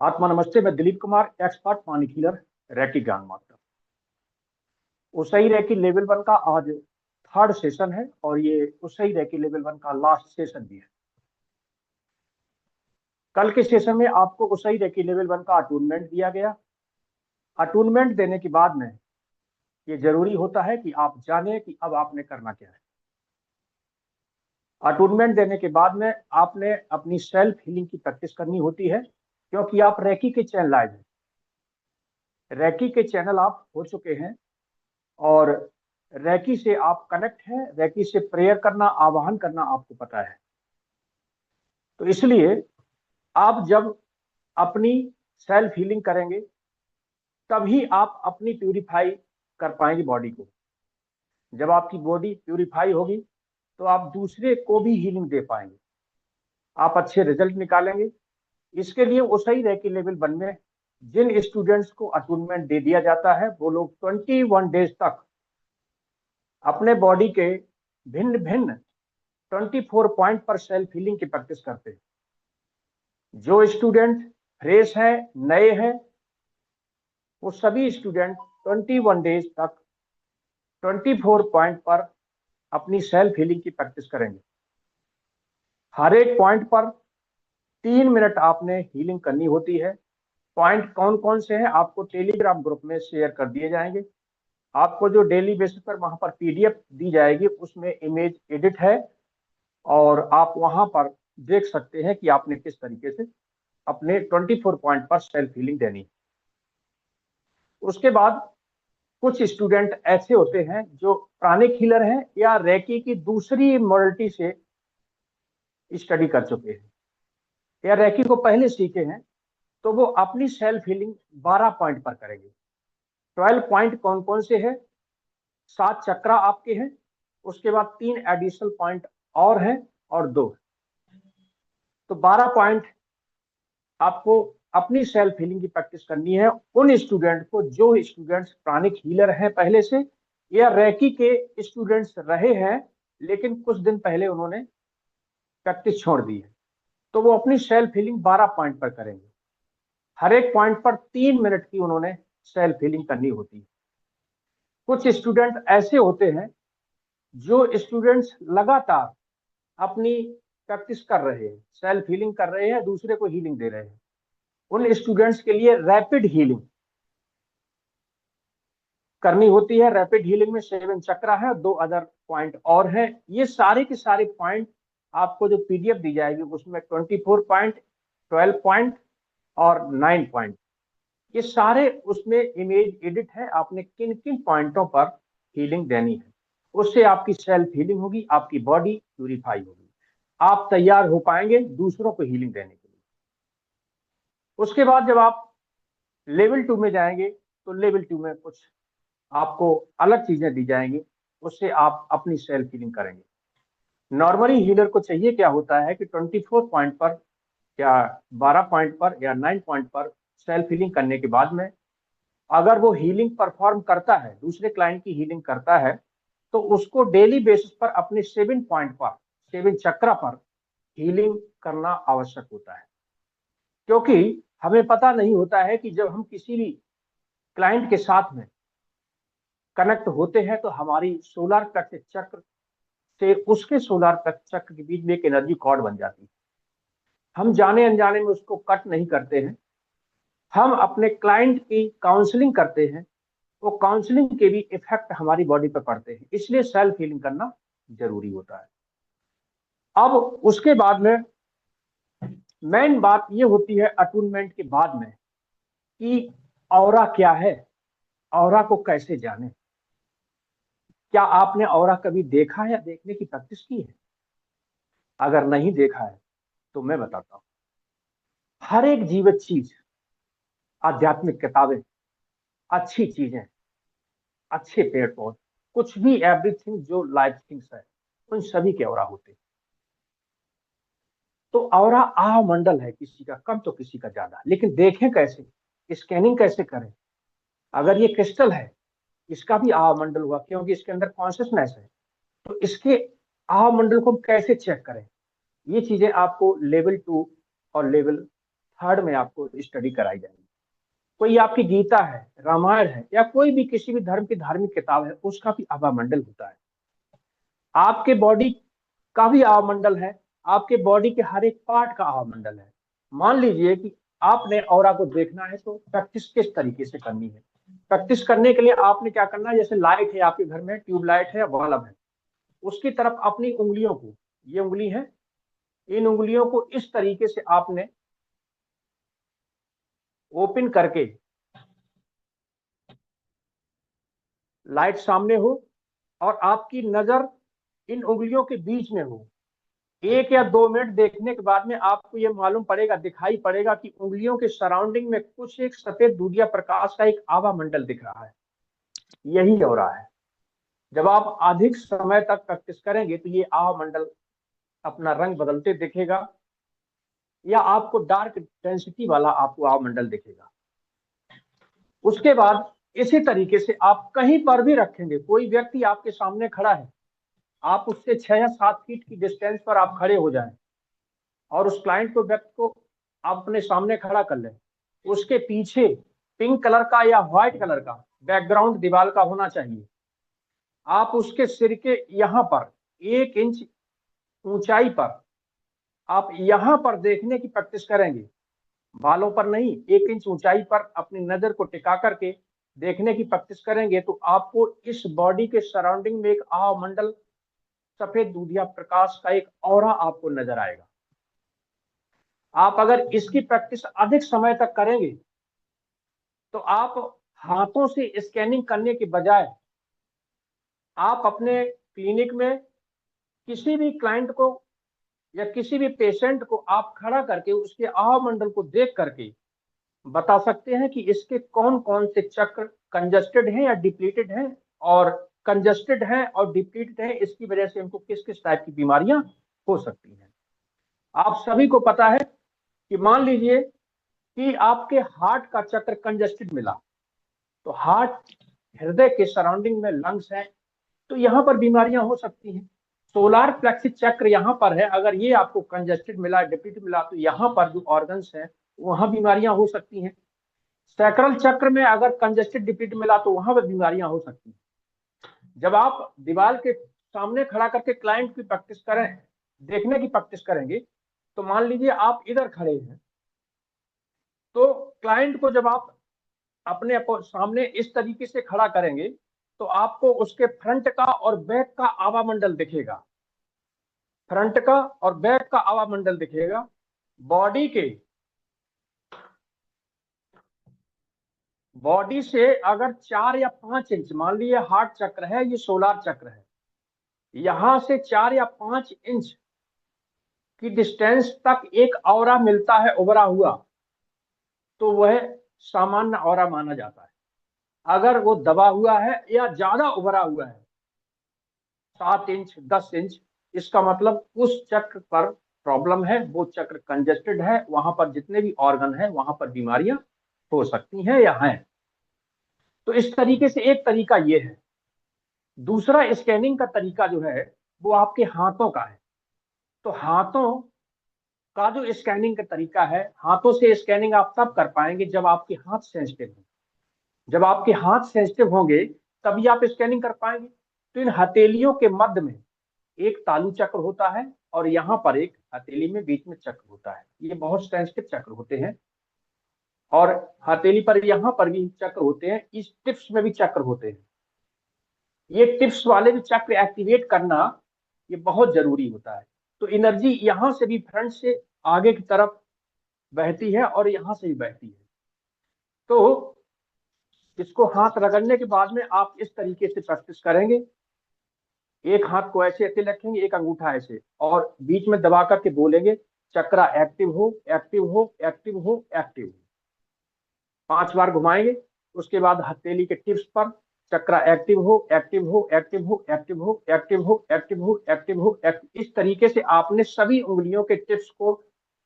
आत्मा नमस्ते। मैं दिलीप कुमार, एक्सपर्ट पानी हीलर, रैकी ज्ञान मास्टर। उसाई रैकी लेवल 1 का आज 3rd सेशन है और ये उसाई रैकी लेवल 1 का लास्ट सेशन भी है। कल के सेशन में आपको उसाई रैकी लेवल 1 का अटूनमेंट दिया गया। अटूनमेंट देने के बाद में ये जरूरी होता है कि आप जाने कि अब आपने करना क्या है। अटूनमेंट देने के बाद में आपने अपनी सेल्फ हीलिंग की प्रैक्टिस करनी होती है, क्योंकि आप रैकी के चैनल लाइव हैं, रैकी के चैनल आप हो चुके हैं और रैकी से आप कनेक्ट हैं, रैकी से प्रेयर करना, आवाहन करना आपको पता है। तो इसलिए आप जब अपनी सेल्फ हीलिंग करेंगे तभी आप अपनी प्यूरिफाई कर पाएंगे बॉडी को। जब आपकी बॉडी प्यूरिफाई होगी तो आप दूसरे को भी हीलिंग दे पाएंगे, आप अच्छे रिजल्ट निकालेंगे। इसके लिए उसाई रैकी लेवल 1 में जिन स्टूडेंट्स को अटूनमेंट दे दिया जाता है वो लोग 21 डेज तक अपने बॉडी के भिन्न भिन्न 24 पॉइंट पर सेल्फ हीलिंग की प्रैक्टिस करते हैं। जो स्टूडेंट फ्रेश है, नए हैं, वो सभी स्टूडेंट 21 डेज तक 24 पॉइंट पर अपनी सेल्फ हीलिंग की प्रैक्टिस करेंगे। हर एक पॉइंट पर 3 मिनट आपने हीलिंग करनी होती है। पॉइंट कौन कौन से हैं आपको टेलीग्राम ग्रुप में शेयर कर दिए जाएंगे। आपको जो डेली बेसिस पर वहां पर पीडीएफ दी जाएगी उसमें इमेज एडिट है और आप वहां पर देख सकते हैं कि आपने किस तरीके से अपने 24 पॉइंट पर सेल्फ हीलिंग देनी है। उसके बाद कुछ स्टूडेंट ऐसे होते हैं जो प्राणिक हीलर हैं या रैकी की दूसरी मॉडलिटी से स्टडी कर चुके हैं या रैकी को पहले सीखे हैं, तो वो अपनी सेल्फ हीलिंग 12 पॉइंट पर करेंगे। 12 पॉइंट कौन कौन से हैं? 7 चक्रा आपके हैं, उसके बाद 3 एडिशनल पॉइंट और हैं और 2, तो 12 पॉइंट आपको अपनी सेल्फ हीलिंग की प्रैक्टिस करनी है। उन स्टूडेंट को जो स्टूडेंट्स प्राणिक हीलर हैं पहले से या रैकी के स्टूडेंट्स रहे हैं लेकिन कुछ दिन पहले उन्होंने प्रैक्टिस छोड़ दी है, तो वो अपनी सेल्फ हीलिंग 12 पॉइंट पर करेंगे। हर एक पॉइंट पर 3 मिनट की उन्होंने सेल्फ हीलिंग करनी होती है। कुछ स्टूडेंट ऐसे होते हैं जो स्टूडेंट्स लगातार अपनी प्रैक्टिस कर रहे हैं, सेल्फ हीलिंग कर रहे हैं, दूसरे को हीलिंग दे रहे हैं। उन स्टूडेंट्स के लिए रैपिड हीलिंग करनी होती है। रैपिड हीलिंग में 7 चक्रा है, 2 अदर पॉइंट और हैं। ये सारे के सारे पॉइंट आपको जो पीडीएफ दी जाएगी उसमें 24 पॉइंट, 12 पॉइंट और 9 पॉइंट, ये सारे उसमें इमेज एडिट है। आपने किन किन पॉइंटों पर हीलिंग देनी है, उससे आपकी सेल्फ हीलिंग होगी, आपकी बॉडी प्यूरिफाई होगी, आप तैयार हो पाएंगे दूसरों को हीलिंग देने के लिए। उसके बाद जब आप लेवल 2 में जाएंगे तो लेवल 2 में कुछ आपको अलग चीजें दी जाएंगी, उससे आप अपनी सेल्फ हीलिंग करेंगे। नॉर्मली हीलर को चाहिए क्या होता है कि 24 पॉइंट पर या 12 पॉइंट पर या 9 पॉइंट पर सेल्फ हीलिंग करने के बाद में अगर वो हीलिंग परफॉर्म करता है, दूसरे क्लाइंट की हीलिंग करता है, तो उसको डेली बेसिस पर अपने 7 पॉइंट पर, 7 चक्रा पर हीलिंग करना आवश्यक होता है। क्योंकि हमें पता नहीं होता है कि जब हम किसी भी क्लाइंट के साथ में कनेक्ट होते हैं तो हमारी सोलर प्लेक्स चक्र से उसके सोलर प्लेक्स चक्र के बीच में एक एनर्जी कॉर्ड बन जाती है। हम जाने अनजाने में उसको कट नहीं करते हैं, हम अपने क्लाइंट की काउंसलिंग करते हैं, वो काउंसलिंग के भी इफेक्ट हमारी बॉडी पर पड़ते हैं। इसलिए सेल्फ हीलिंग करना जरूरी होता है। अब उसके बाद में मेन बात ये होती है अटूनमेंट के बाद में कि ऑरा क्या है, ऑरा को कैसे जाने। क्या आपने ऑरा कभी देखा है या देखने की प्रैक्टिस की है? अगर नहीं देखा है तो मैं बताता हूं। हर एक जीवित चीज, आध्यात्मिक किताबें, अच्छी चीजें, अच्छे पेड़ पौधे, कुछ भी, एवरीथिंग जो लाइफ थिंग्स है, उन सभी के ऑरा होते हैं। तो ऑरा आह मंडल है, किसी का कम तो किसी का ज्यादा, लेकिन देखें कैसे, स्कैनिंग कैसे करें? अगर ये क्रिस्टल है, इसका भी आह मंडल हुआ क्योंकि इसके अंदर कॉन्शियसनेस है, तो इसके आह मंडल को हम कैसे चेक करें? ये चीजें आपको लेवल 2 और लेवल थर्ड में आपको स्टडी कराई जाएगी। कोई आपकी गीता है, रामायण है, या कोई भी किसी भी धर्म की धार्मिक किताब है, उसका भी आभा मंडल होता है। आपके बॉडी का भी आभा मंडल है, आपके बॉडी के हर एक पार्ट का आभा मंडल है। मान लीजिए कि आपने ऑरा को देखना है, तो प्रैक्टिस किस तरीके से करनी है। प्रैक्टिस करने के लिए आपने क्या करना है, जैसे लाइट है आपके घर में, ट्यूब लाइट है, बल्ब है, उसकी तरफ अपनी उंगलियों को, ये उंगली है, इन उंगलियों को इस तरीके से आपने ओपन करके, लाइट सामने हो और आपकी नजर इन उंगलियों के बीच में हो। 1 या 2 मिनट देखने के बाद में आपको ये मालूम पड़ेगा, दिखाई पड़ेगा कि उंगलियों के सराउंडिंग में कुछ एक सफेद दूधिया प्रकाश का एक आभा मंडल दिख रहा है। यही ऑरा है। जब आप अधिक समय तक प्रैक्टिस करेंगे तो ये आभा मंडल अपना रंग बदलते दिखेगा, या आपको डार्क डेंसिटी वाला आपको आभा मंडल दिखेगा। उसके बाद इसी तरीके से आप कहीं पर भी रखेंगे, कोई व्यक्ति आपके सामने खड़ा है, आप उससे 6 या 7 फीट की डिस्टेंस पर आप खड़े हो जाएं और उस क्लाइंट को, व्यक्ति को आप अपने सामने खड़ा कर लें। उसके पीछे पिंक कलर का या व्हाइट कलर का बैकग्राउंड दीवार का होना चाहिए। आप उसके सिर के यहाँ पर 1 इंच ऊंचाई पर आप यहाँ पर देखने की प्रैक्टिस करेंगे, बालों पर नहीं, 1 इंच ऊंचाई पर अपनी नजर को टिका करके देखने की प्रैक्टिस करेंगे, तो आपको इस बॉडी के सराउंडिंग में एक आभा मंडल, सफेद दूधिया प्रकाश का एक ऑरा आपको नजर आएगा। आप अगर इसकी प्रैक्टिस अधिक समय तक करेंगे तो आप हाथों से स्कैनिंग करने के बजाय आप अपने क्लिनिक में किसी भी क्लाइंट को या किसी भी पेशेंट को आप खड़ा करके उसके आभा मंडल को देख करके बता सकते हैं कि इसके कौन कौन से चक्र कंजस्टेड हैं या डिप्लीटेड हैं, और कंजस्टेड हैं और डिप्लीटेड हैं, इसकी वजह से उनको किस किस टाइप की बीमारियां हो सकती हैं। आप सभी को पता है कि मान लीजिए कि आपके हार्ट का चक्र कंजस्टेड मिला, तो हार्ट, हृदय के सराउंडिंग में लंग्स है, तो यहाँ पर बीमारियां हो सकती हैं। सोलार प्लेक्सिस चक्र यहाँ पर है, अगर ये आपको कंजस्टेड मिला, डिप्लीटेड मिला, तो यहाँ पर जो ऑर्गन्स हैं वहां बीमारियां हो सकती हैं। सैक्रल चक्र में अगर कंजस्टेड डिप्लीटेड मिला तो वहां पर बीमारियां हो सकती हैं। जब आप दीवार के सामने खड़ा करके क्लाइंट की प्रैक्टिस करें, देखने की प्रैक्टिस करेंगे, तो मान लीजिए आप इधर खड़े हैं, तो क्लाइंट को जब आप अपने सामने इस तरीके से खड़ा करेंगे तो आपको उसके फ्रंट का और बैक का आभा मंडल दिखेगा। फ्रंट का और बैक का आभा मंडल दिखेगा। बॉडी से अगर 4 या 5 इंच, मान लीजिए हार्ट चक्र है, ये सोलार चक्र है, यहां से 4 या 5 इंच की डिस्टेंस तक एक ऑरा मिलता है उभरा हुआ, तो वह सामान्य ऑरा माना जाता है। अगर वो दबा हुआ है या ज्यादा उभरा हुआ है, 7 इंच 10 इंच, इसका मतलब उस चक्र पर प्रॉब्लम है, वो चक्र कंजेस्टेड है, वहां पर जितने भी ऑर्गन है वहां पर बीमारियां हो सकती हैं या हैं। तो इस तरीके से एक तरीका ये है। दूसरा स्कैनिंग का तरीका जो है वो आपके हाथों का है। तो हाथों का जो स्कैनिंग का तरीका है, हाथों से स्कैनिंग आप तब कर पाएंगे जब आपके हाथ सेंसिटिव हो। जब आपके हाथ सेंसिटिव होंगे तभी आप स्कैनिंग कर पाएंगे। तो इन हथेलियों के मध्य में एक तालु चक्र होता है और यहाँ पर एक हथेली में बीच में चक्र होता है। ये बहुत सेंसिटिव चक्र होते हैं, और हथेली पर यहाँ पर भी चक्र होते हैं, इस टिप्स में भी चक्र होते हैं। ये टिप्स वाले भी चक्र एक्टिवेट करना ये बहुत जरूरी होता है। तो एनर्जी यहाँ से भी फ्रंट से आगे की तरफ बहती है और यहाँ से भी बहती है। तो इसको हाथ रगड़ने के बाद में आप इस तरीके से प्रैक्टिस करेंगे। एक हाथ को ऐसे ऐसे रखेंगे, एक अंगूठा ऐसे, और बीच में दबा करके बोलेंगे चक्रा एक्टिव हो, एक्टिव हो, एक्टिव हो, एक्टिव हो। 5 बार घुमाएंगे। उसके बाद हथेली के टिप्स पर चक्रा एक्टिव हो, एक्टिव हो, एक्टिव हो, एक्टिव हो, एक्टिव हो, एक्टिव हो, एक्टिव हो, इस तरीके से आपने सभी उंगलियों के टिप्स को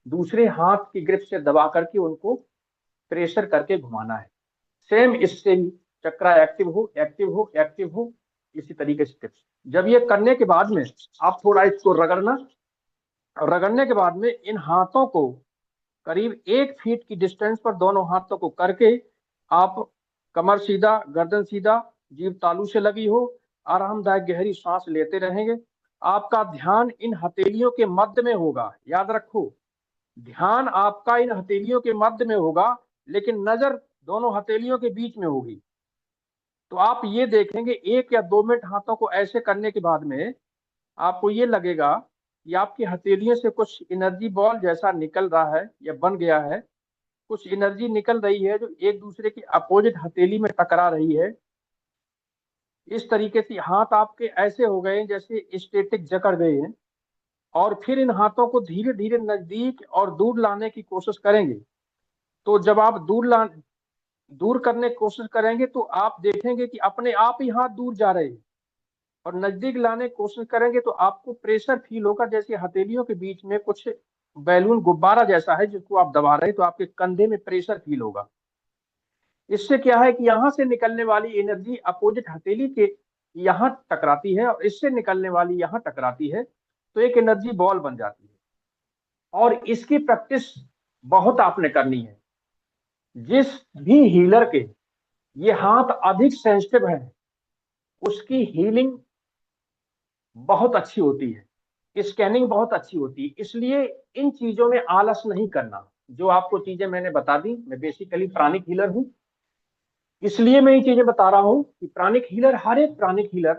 दूसरे हाथ की ग्रिप से दबा करके उनको प्रेशर करके घुमाना है। सेम इससे भी चक्रा एक्टिव हो, एक्टिव हो, एक्टिव हो, इसी तरीके से टिप्स। जब ये करने के बाद में आप थोड़ा इसको रगड़ना, और रगड़ने के बाद में इन हाथों को करीब 1 फीट की डिस्टेंस पर दोनों हाथों को करके आप कमर सीधा, गर्दन सीधा, जीभ तालू से लगी हो, आरामदायक गहरी सांस लेते रहेंगे। आपका ध्यान इन हथेलियों के मध्य में होगा, याद रखो, ध्यान आपका इन हथेलियों के मध्य में होगा, लेकिन नजर दोनों हथेलियों के बीच में होगी। तो आप ये देखेंगे 1 या 2 मिनट हाथों को ऐसे करने के बाद में आपको ये लगेगा कि आपकी हथेलियों से कुछ एनर्जी बॉल जैसा निकल रहा है या बन गया है, कुछ एनर्जी निकल रही है जो एक दूसरे की अपोजिट हथेली में टकरा रही है। इस तरीके से हाथ आपके ऐसे हो गए जैसे स्टैटिक जकड़ गए हैं, और फिर इन हाथों को धीरे धीरे नजदीक और दूर लाने की कोशिश करेंगे। तो जब आप दूर करने की कोशिश करेंगे तो आप देखेंगे कि अपने आप ही हाथ दूर जा रहे हैं, और नजदीक लाने की कोशिश करेंगे तो आपको प्रेशर फील होगा, जैसे हथेलियों के बीच में कुछ बैलून गुब्बारा जैसा है जिसको आप दबा रहे हैं, तो आपके कंधे में प्रेशर फील होगा। इससे क्या है कि यहाँ से निकलने वाली एनर्जी अपोजिट हथेली के यहाँ टकराती है और इससे निकलने वाली यहाँ टकराती है, तो एक एनर्जी बॉल बन जाती है। और इसकी प्रैक्टिस बहुत आपने करनी है। जिस भी हीलर के ये हाथ अधिक सेंसिटिव है उसकी हीलिंग बहुत अच्छी होती है, स्कैनिंग बहुत अच्छी होती है। इसलिए इन चीजों में आलस नहीं करना। जो आपको चीजें मैंने बता दी, मैं बेसिकली प्राणिक हीलर हूं, इसलिए मैं ये चीजें बता रहा हूं कि प्राणिक हीलर, हर एक प्राणिक हीलर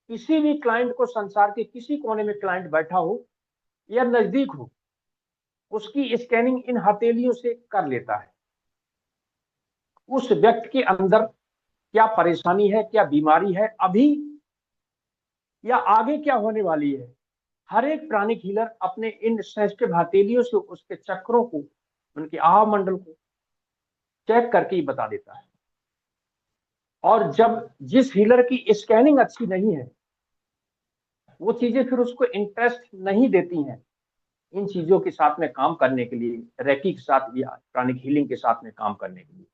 किसी भी क्लाइंट को, संसार के किसी कोने में क्लाइंट बैठा हो या नजदीक हो, उसकी स्कैनिंग इन हथेलियों से कर लेता है। उस व्यक्ति के अंदर क्या परेशानी है, क्या बीमारी है अभी, या आगे क्या होने वाली है, हर एक प्राणिक हीलर अपने इन सेंसिटिव हथेलियों से उसके चक्रों को, उनके आह मंडल को चेक करके ही बता देता है। और जब जिस हीलर की स्कैनिंग अच्छी नहीं है, वो चीजें फिर उसको इंटरेस्ट नहीं देती हैं इन चीजों के साथ में काम करने के लिए, रेकी के साथ या प्राणिक हीलिंग के साथ में काम करने के लिए।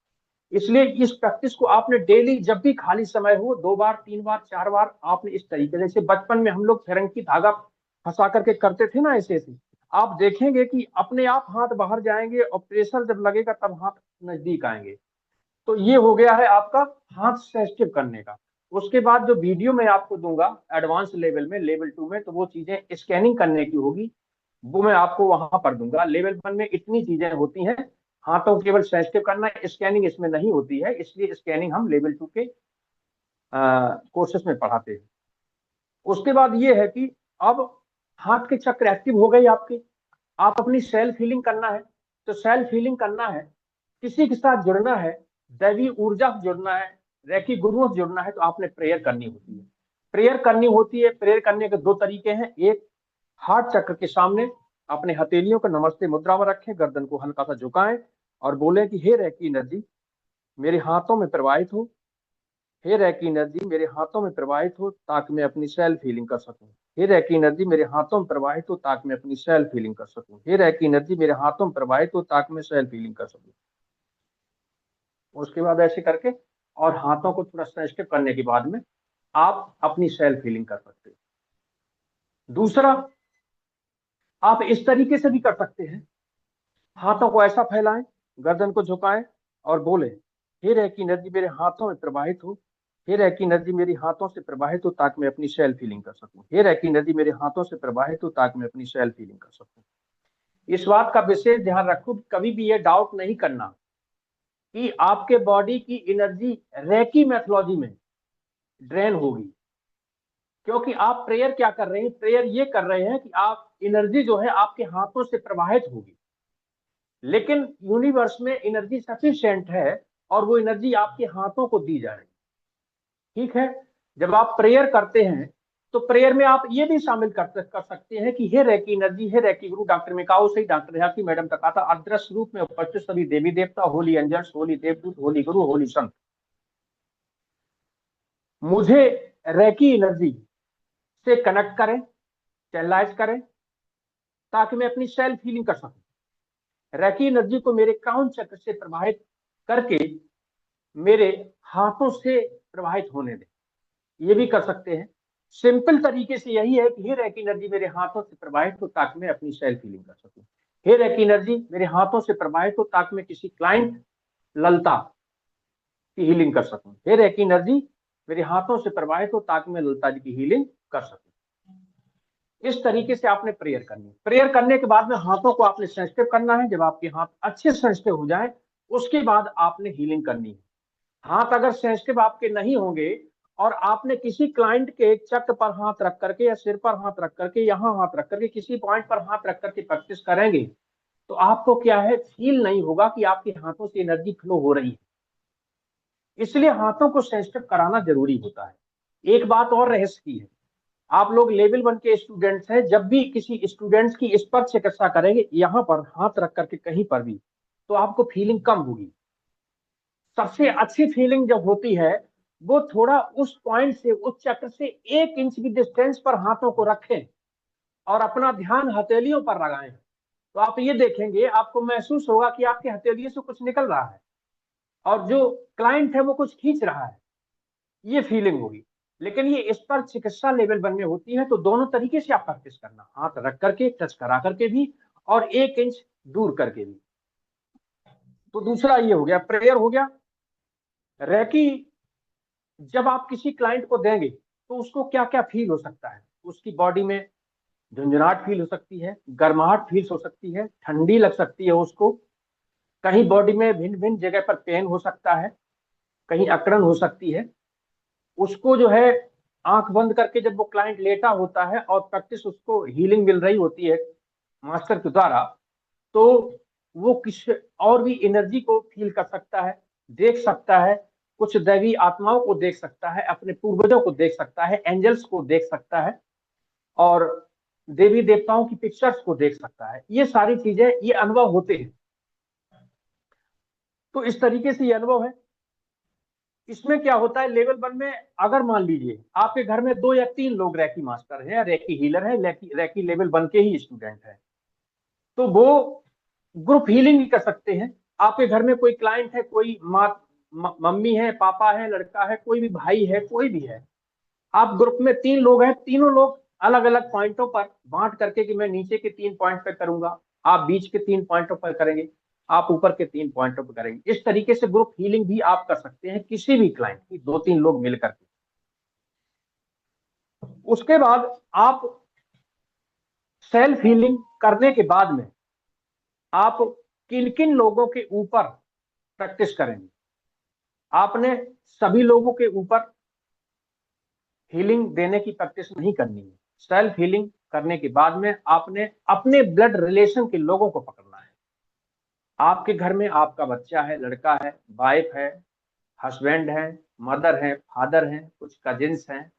इसलिए इस प्रैक्टिस को आपने डेली, जब भी खाली समय हो, 2 बार 3 बार 4 बार आपने इस तरीके से, जैसे बचपन में हम लोग फिरंगी धागा फंसा करके करते थे ना, ऐसे ऐसे, आप देखेंगे कि अपने आप हाथ बाहर जाएंगे और प्रेशर जब लगेगा तब हाथ नजदीक आएंगे। तो ये हो गया है आपका हाथ सेंसिटिव करने का। उसके बाद जो वीडियो मैं आपको दूंगा एडवांस लेवल में, लेवल 2 में, तो वो चीजें स्कैनिंग करने की होगी, वो मैं आपको वहां पर दूंगा। लेवल 1 में इतनी चीजें होती हैं, हाथों केवल सेंसिटिव करना, स्कैनिंग इसमें नहीं होती है, इसलिए स्कैनिंग हम लेवल 2 के कोर्सेस में पढ़ाते हैं। उसके बाद ये है कि अब हाथ के चक्र एक्टिव हो गए आपके, आप अपनी सेल्फ हीलिंग करना है। तो सेल्फ हीलिंग करना है, किसी के साथ जुड़ना है, दैवी ऊर्जा से जुड़ना है, रेकी गुरुओं से जुड़ना है, तो आपने प्रेयर करनी होती है। प्रेयर करनी होती है, प्रेयर करने के 2 तरीके हैं। एक, हार्ट चक्र के सामने अपने हथेलियों को नमस्ते मुद्रा में रखें, गर्दन को हल्का सा झुकाएं और बोलें कि हे रेकी एनर्जी मेरे हाथों में प्रवाहित हो, हे रेकी एनर्जी मेरे हाथों में प्रवाहित हो ताकि मैं अपनी सेल्फ हीलिंग कर सकूं। हे रेकी एनर्जी मेरे हाथों में प्रवाहित हो ताकि मैं अपनी सेल्फ हीलिंग कर सकूं। हे रेकी एनर्जी मेरे हाथों में प्रवाहित हो ताकि मैं सेल्फ हीलिंग कर सकूं। उसके बाद ऐसे करके और हाथों को थोड़ा सेंसिटिव करने के बाद में आप अपनी सेल्फ हीलिंग कर सकते हैं। दूसरा, आप इस तरीके से भी कर सकते हैं, हाथों को ऐसा फैलाएं, गर्दन को झुकाएं और बोले, हे रेकी एनर्जी मेरे हाथों में प्रवाहित हो, हे रेकी एनर्जी मेरे हाथों से प्रवाहित हो ताकि मैं अपनी सेल्फ हीलिंग कर सकूं। हे रेकी एनर्जी मेरे हाथों से प्रवाहित हो ताकि मैं अपनी सेल्फ हीलिंग कर सकूं। इस बात का विशेष ध्यान रखो, कभी भी ये डाउट नहीं करना कि आपके बॉडी की एनर्जी रेकी मेथोलॉजी में ड्रेन होगी, क्योंकि आप प्रेयर क्या कर रहे हैं, प्रेयर ये कर रहे हैं कि आप एनर्जी जो है आपके हाथों से प्रवाहित होगी, लेकिन यूनिवर्स में एनर्जी सफिशिएंट है और वो एनर्जी आपके हाथों को दी जाएगी। ठीक है, जब आप प्रेयर करते हैं तो प्रेयर में आप ये भी शामिल कर सकते हैं कि हे रेकी एनर्जी, हे रेकी गुरु, डॉक्टर मिकाओ से डॉक्टर हयाकी मैडम का कहा था, अदृश्य रूप में उपस्थित सभी देवी देवता, होली एंजल्स, होली देवदूत, होली गुरु, होली संत, मुझे रेकी एनर्जी से कनेक्ट करें, चैनलाइज करें ताकि मैं अपनी सेल्फ हीलिंग कर सकूं। रेकी एनर्जी को मेरे क्राउन चक्र से प्रवाहित करके मेरे हाथों से प्रवाहित होने दें, ये भी कर सकते हैं। सिंपल तरीके से यही है कि हे रेकी एनर्जी मेरे हाथों से प्रवाहित हो ताकि मैं अपनी सेल्फ हीलिंग कर सकूं। हे रेकी एनर्जी मेरे हाथों से प्रवाहित हो ताकि मैं किसी क्लाइंट ललता की हीलिंग कर सकूं। हे रेकी एनर्जी मेरे हाथों से प्रवाहित हो ताकि मैं ललता जी की हीलिंग कर सकूं। इस तरीके से आपने प्रेयर करनी है। प्रेयर करने के बाद में हाथों को आपने सेंसिटिव करना है। जब आपके हाथ अच्छे सेंसिटिव हो जाए उसके बाद आपने हीलिंग करनी है। हाथ अगर सेंसिटिव आपके नहीं होंगे और आपने किसी क्लाइंट के चक पर हाथ रख करके या सिर पर हाथ रख करके, यहां हाथ रख करके, किसी पॉइंट पर हाथ रख करके प्रैक्टिस करेंगे तो आपको क्या है, फील नहीं होगा कि आपके हाथों से एनर्जी फ्लो हो रही है। इसलिए हाथों को सेंसिटिव कराना जरूरी होता है। एक बात और रहस्य की है, आप लोग लेवल 1 के स्टूडेंट्स हैं, जब भी किसी स्टूडेंट्स की स्पर्श चिकित्सा करेंगे यहां पर हाथ रख करके कहीं पर भी, तो आपको फीलिंग कम होगी। सबसे अच्छी फीलिंग जब होती है वो थोड़ा उस पॉइंट से, उस चक्र से 1 इंच की डिस्टेंस पर हाथों को रखें और अपना ध्यान हथेलियों पर लगाएं, तो आप ये देखेंगे, आपको महसूस होगा कि आपके हथेलियों से कुछ निकल रहा है और जो क्लाइंट है वो कुछ खींच रहा है, ये फीलिंग होगी। लेकिन ये इस पर चिकित्सा लेवल 1 में होती है, तो दोनों तरीके से आप प्रैक्टिस करना, हाथ रख करके, टच करा करके भी और 1 इंच दूर करके भी। तो दूसरा ये हो गया, प्रेयर हो गया। रेकी जब आप किसी क्लाइंट को देंगे तो उसको क्या क्या फील हो सकता है, उसकी बॉडी में झुंझुनाहट फील हो सकती है, गर्माहट फील हो सकती है, ठंडी लग सकती है उसको, कहीं बॉडी में भिन्न भिन्न जगह पर पेन हो सकता है, कहीं अकड़न हो सकती है। उसको जो है आंख बंद करके जब वो क्लाइंट लेटा होता है और प्रैक्टिस उसको हीलिंग मिल रही होती है मास्टर के द्वारा, तो वो किस और भी एनर्जी को फील कर सकता है, देख सकता है, कुछ दैवी आत्माओं को देख सकता है, अपने पूर्वजों को देख सकता है, एंजल्स को देख सकता है और देवी देवताओं की पिक्चर्स को देख सकता है। ये सारी चीजें, ये अनुभव होते हैं। तो इस तरीके से ये अनुभव है। इसमें क्या होता है, लेवल 1 में अगर मान लीजिए आपके घर में 2 या 3 लोग रैकी मास्टर है या रैकी हीलर है, रैकी लेवल 1 के ही स्टूडेंट है, तो वो ग्रुप हीलिंग भी कर सकते हैं। आपके घर में कोई क्लाइंट है, कोई मम्मी है, पापा है, लड़का है, कोई भी भाई है, कोई भी है, आप ग्रुप में 3 लोग हैं, तीनों लोग अलग अलग पॉइंटों पर बांट करके कि मैं नीचे के 3 पॉइंट पे करूंगा, आप बीच के 3 पॉइंटों पर करेंगे, आप ऊपर के 3 पॉइंटों पर करेंगे। इस तरीके से ग्रुप हीलिंग भी आप कर सकते हैं किसी भी क्लाइंट की, 2-3 लोग मिलकर के। उसके बाद आप सेल्फ हीलिंग करने के बाद में आप किन किन लोगों के ऊपर प्रैक्टिस करेंगे। आपने सभी लोगों के ऊपर हीलिंग देने की प्रैक्टिस नहीं करनी है। सेल्फ हीलिंग करने के बाद में आपने अपने ब्लड रिलेशन के लोगों को पकड़ना है। आपके घर में आपका बच्चा है, लड़का है, वाइफ है, हस्बैंड है, मदर है, फादर है, कुछ कजिन्स हैं,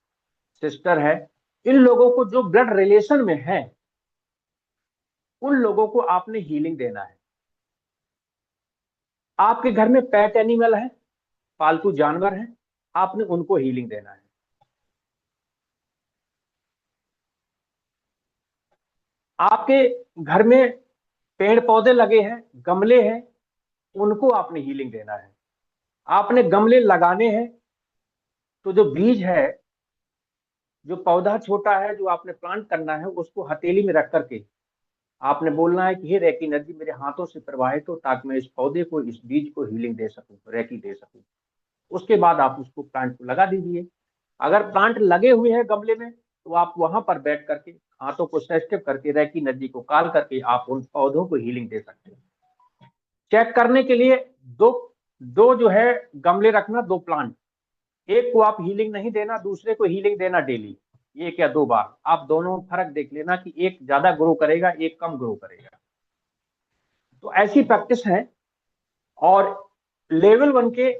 सिस्टर है, इन लोगों को जो ब्लड रिलेशन में है उन लोगों को आपने हीलिंग देना है। आपके घर में पेट एनिमल है, पालतू जानवर है, आपने उनको हीलिंग देना है। आपके घर में पेड़ पौधे लगे हैं, गमले हैं, उनको आपने हीलिंग देना है। आपने गमले लगाने हैं तो जो बीज है, जो पौधा छोटा है जो आपने प्लांट करना है, उसको हथेली में रख करके आपने बोलना है कि हे रैकी एनर्जी मेरे हाथों से प्रवाहित हो ताकि मैं इस पौधे को, इस बीज को हीलिंग दे सकूं, रैकी दे सकूं। उसके बाद आप उसको प्लांट को लगा दीजिए। अगर प्लांट लगे हुए हैं गमले में तो आप वहां पर बैठ करके हाथों को सेंसिटिव करके रैकी एनर्जी को कॉल करके आप उन पौधों को हीलिंग दे सकते हैं। चेक करने के लिए दो दो जो है गमले रखना, 2 प्लांट, एक को आप हीलिंग नहीं देना, दूसरे को हीलिंग देना डेली, 1 या 2 बार। आप दोनों फर्क देख लेना कि एक ज्यादा ग्रो करेगा, एक कम ग्रो करेगा। तो ऐसी प्रैक्टिस है। और लेवल 1 के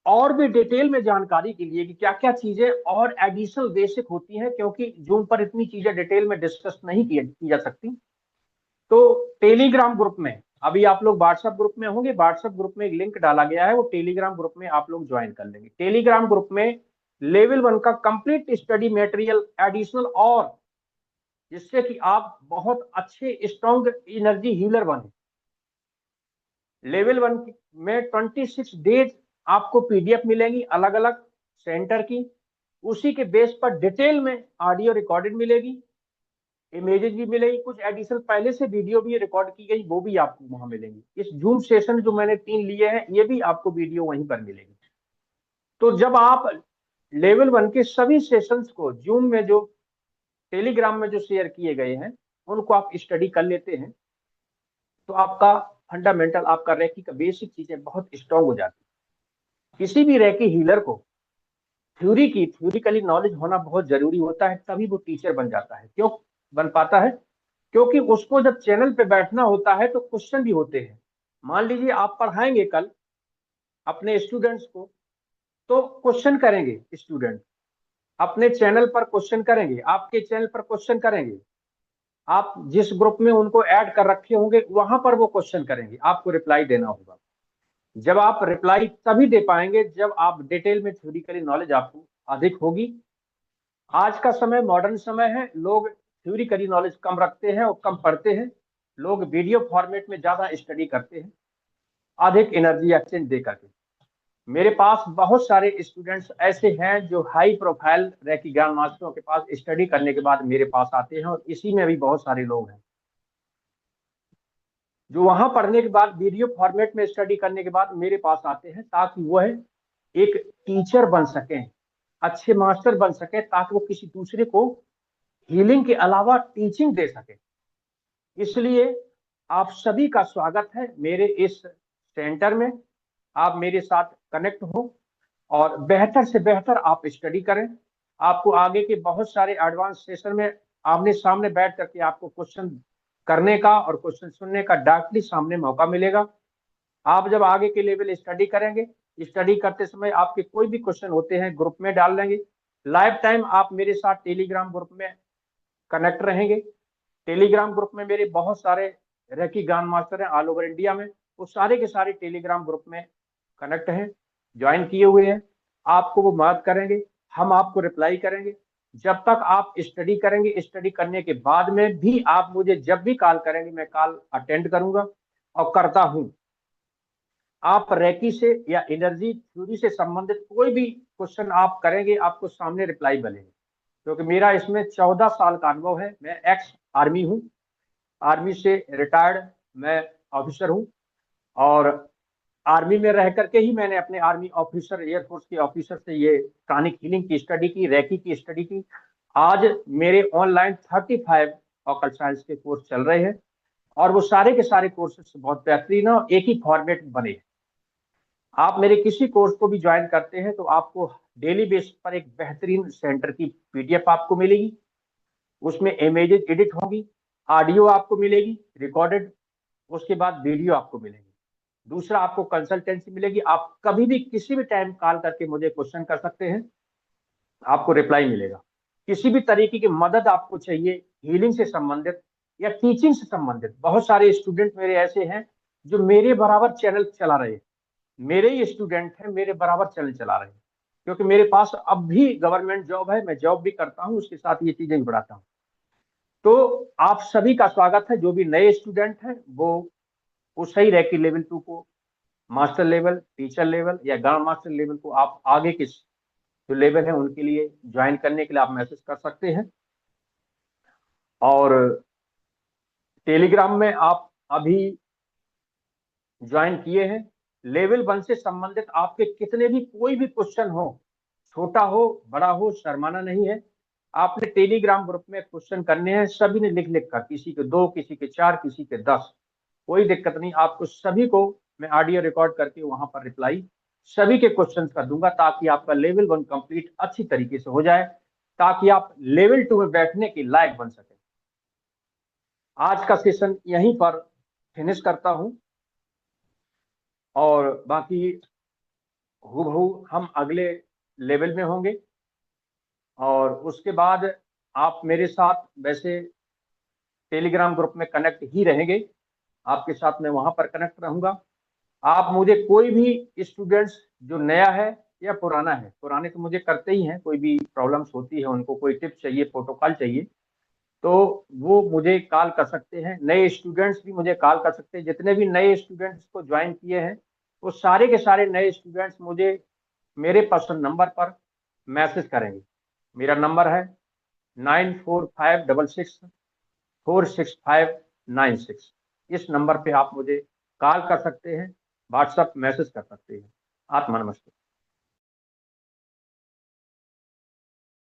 और भी डिटेल में जानकारी के लिए कि क्या क्या चीजें और एडिशनल बेसिक होती हैं, क्योंकि जूम पर इतनी चीजें डिटेल में डिस्कस नहीं की जा सकती, तो टेलीग्राम ग्रुप में, अभी आप लोग व्हाट्सएप ग्रुप में होंगे, व्हाट्सएप ग्रुप में एक लिंक डाला गया है, वो टेलीग्राम ग्रुप में आप लोग ज्वाइन कर लेंगे। टेलीग्राम ग्रुप में लेवल 1 का कंप्लीट स्टडी मटेरियल एडिशनल, और जिससे कि आप बहुत अच्छे स्ट्रॉन्ग एनर्जी हीलर बने। लेवल 1 में 26 डेज आपको पीडीएफ मिलेंगी अलग अलग सेंटर की, उसी के बेस पर डिटेल में ऑडियो रिकॉर्डेड मिलेगी। इमेजेस भी मिलेगी, कुछ एडिशनल पहले से वीडियो भी रिकॉर्ड की गई वो भी आपको वहां मिलेंगी। इस जूम सेशन जो मैंने 3 लिए हैं ये भी आपको वीडियो वहीं पर मिलेगी। तो जब आप लेवल 1 के सभी सेशंस को जूम में जो टेलीग्राम में जो शेयर किए गए हैं उनको आप स्टडी कर लेते हैं तो आपका फंडामेंटल, आपका रैकी का बेसिक चीजें बहुत स्ट्रांग हो जाती है। किसी भी रैकी हीलर को थ्योरिकली नॉलेज होना बहुत जरूरी होता है, तभी वो टीचर बन जाता है। क्यों बन पाता है? क्योंकि उसको जब चैनल पे बैठना होता है तो क्वेश्चन भी होते हैं। मान लीजिए आप पढ़ाएंगे कल अपने स्टूडेंट्स को, तो क्वेश्चन करेंगे स्टूडेंट, अपने चैनल पर क्वेश्चन करेंगे, आपके चैनल पर क्वेश्चन करेंगे, आप जिस ग्रुप में उनको ऐड कर रखे होंगे वहां पर वो क्वेश्चन करेंगे, आपको रिप्लाई देना होगा। जब आप रिप्लाई तभी दे पाएंगे जब आप डिटेल में थ्योरिकली नॉलेज आपको अधिक होगी। आज का समय मॉडर्न समय है, लोग थ्योरिकली नॉलेज कम रखते हैं और कम पढ़ते हैं। लोग वीडियो फॉर्मेट में ज्यादा स्टडी करते हैं, अधिक एनर्जी एक्सचेंज दे करके। मेरे पास बहुत सारे स्टूडेंट्स ऐसे हैं जो हाई प्रोफाइल रैकी ज्ञान मास्टरों के पास स्टडी करने के बाद मेरे पास आते हैं, और इसी में भी बहुत सारे लोग हैं जो वहां पढ़ने के बाद वीडियो फॉर्मेट में स्टडी करने के बाद मेरे पास आते हैं ताकि वह एक टीचर बन सकें, अच्छे मास्टर बन सके, ताकि वो किसी दूसरे को हीलिंग के अलावा टीचिंग दे सके। इसलिए आप सभी का स्वागत है मेरे इस सेंटर में। आप मेरे साथ कनेक्ट हो और बेहतर से बेहतर आप स्टडी करें। आपको आगे के बहुत सारे एडवांस सेशन में आमने सामने बैठ करके आपको क्वेश्चन करने का और क्वेश्चन सुनने का डायरेक्टली सामने मौका मिलेगा। आप जब आगे के लेवल स्टडी करेंगे, स्टडी करते समय आपके कोई भी क्वेश्चन होते हैं ग्रुप में डाल लेंगे। लाइफ टाइम आप मेरे साथ टेलीग्राम ग्रुप में कनेक्ट रहेंगे। टेलीग्राम ग्रुप में मेरे बहुत सारे रैकी ज्ञान मास्टर हैं ऑल ओवर इंडिया में, वो सारे के सारे टेलीग्राम ग्रुप में कनेक्ट हैं, ज्वाइन किए हुए हैं। आपको वो मदद करेंगे, हम आपको रिप्लाई करेंगे। जब तक आप स्टडी करेंगे, स्टडी करने के बाद में भी आप मुझे जब भी कॉल करेंगे मैं कॉल अटेंड करूंगा और करता हूं। आप रैकी से या एनर्जी थ्योरी से संबंधित कोई भी क्वेश्चन आप करेंगे, आपको सामने रिप्लाई मिलेंगे। क्योंकि मेरा इसमें 14 साल का अनुभव है। मैं एक्स आर्मी हूँ, आर्मी से रिटायर्ड मैं ऑफिसर हूँ, और आर्मी में रह करके ही मैंने अपने आर्मी ऑफिसर, एयरफोर्स के ऑफिसर से ये प्राणिक हीलिंग की स्टडी की, रैकी की स्टडी की। आज मेरे ऑनलाइन 35 ऑकल्ट साइंस के कोर्स चल रहे हैं, और वो सारे के सारे कोर्सेस बहुत बेहतरीन है, एक ही फॉर्मेट में बने हैं। आप मेरे किसी कोर्स को भी ज्वाइन करते हैं तो आपको डेली बेसिस पर एक बेहतरीन सेंटर की पीडीएफ आपको मिलेगी, उसमें इमेजेस एडिट होंगी, ऑडियो आपको मिलेगी रिकॉर्डेड, उसके बाद वीडियो आपको मिलेगी। दूसरा, आपको कंसल्टेंसी मिलेगी। आप कभी भी किसी भी टाइम कॉल करके मुझे क्वेश्चन कर सकते हैं, आपको रिप्लाई मिलेगा। किसी भी तरीके की मदद आपको चाहिए हीलिंग से संबंधित या टीचिंग से संबंधित, बहुत सारे स्टूडेंट मेरे ऐसे हैं जो मेरे बराबर चैनल चला रहे हैं, मेरे ही स्टूडेंट हैं, मेरे बराबर चैनल चला रहे हैं। क्योंकि मेरे पास अब भी गवर्नमेंट जॉब है, मैं जॉब भी करता हूं, उसके साथ ये चीजें भी बढ़ाता हूं। तो आप सभी का स्वागत है। जो भी नए स्टूडेंट हैं वो सही रैकी लेवल 2 को, मास्टर लेवल, टीचर लेवल या ग्रांड मास्टर लेवल को आप आगे के जो लेवल है उनके लिए ज्वाइन करने के लिए आप मैसेज कर सकते हैं। और टेलीग्राम में आप अभी ज्वाइन किए हैं, लेवल 1 से संबंधित आपके कितने भी कोई भी क्वेश्चन हो, छोटा हो बड़ा हो, शर्माना नहीं है। आपने टेलीग्राम ग्रुप में क्वेश्चन करने हैं, सभी ने लिख लिख कर, किसी के 2, किसी के 4, किसी के 10, कोई दिक्कत नहीं। आपको सभी को मैं ऑडियो रिकॉर्ड करके वहां पर रिप्लाई सभी के क्वेश्चन कर दूंगा, ताकि आपका लेवल 1 कंप्लीट अच्छी तरीके से हो जाए, ताकि आप लेवल 2 में बैठने के लायक बन सके। आज का सेशन यहीं पर फिनिश करता हूं, और बाकी हूबहू हम अगले लेवल में होंगे। और उसके बाद आप मेरे साथ वैसे टेलीग्राम ग्रुप में कनेक्ट ही रहेंगे, आपके साथ मैं वहां पर कनेक्ट रहूंगा। आप मुझे कोई भी स्टूडेंट्स जो नया है या पुराना है, पुराने तो मुझे करते ही हैं, कोई भी प्रॉब्लम्स होती है उनको, कोई टिप्स चाहिए, प्रोटोकॉल चाहिए, तो वो मुझे कॉल कर सकते हैं। नए स्टूडेंट्स भी मुझे कॉल कर सकते हैं। जितने भी नए स्टूडेंट्स को ज्वाइन किए हैं वो सारे के सारे नए स्टूडेंट्स मुझे मेरे पर्सनल नंबर पर मैसेज करेंगे। मेरा नंबर है 9456 4696। इस नंबर पे आप मुझे कॉल कर सकते हैं, व्हाट्सएप मैसेज कर सकते हैं। आत्मा नमस्ते।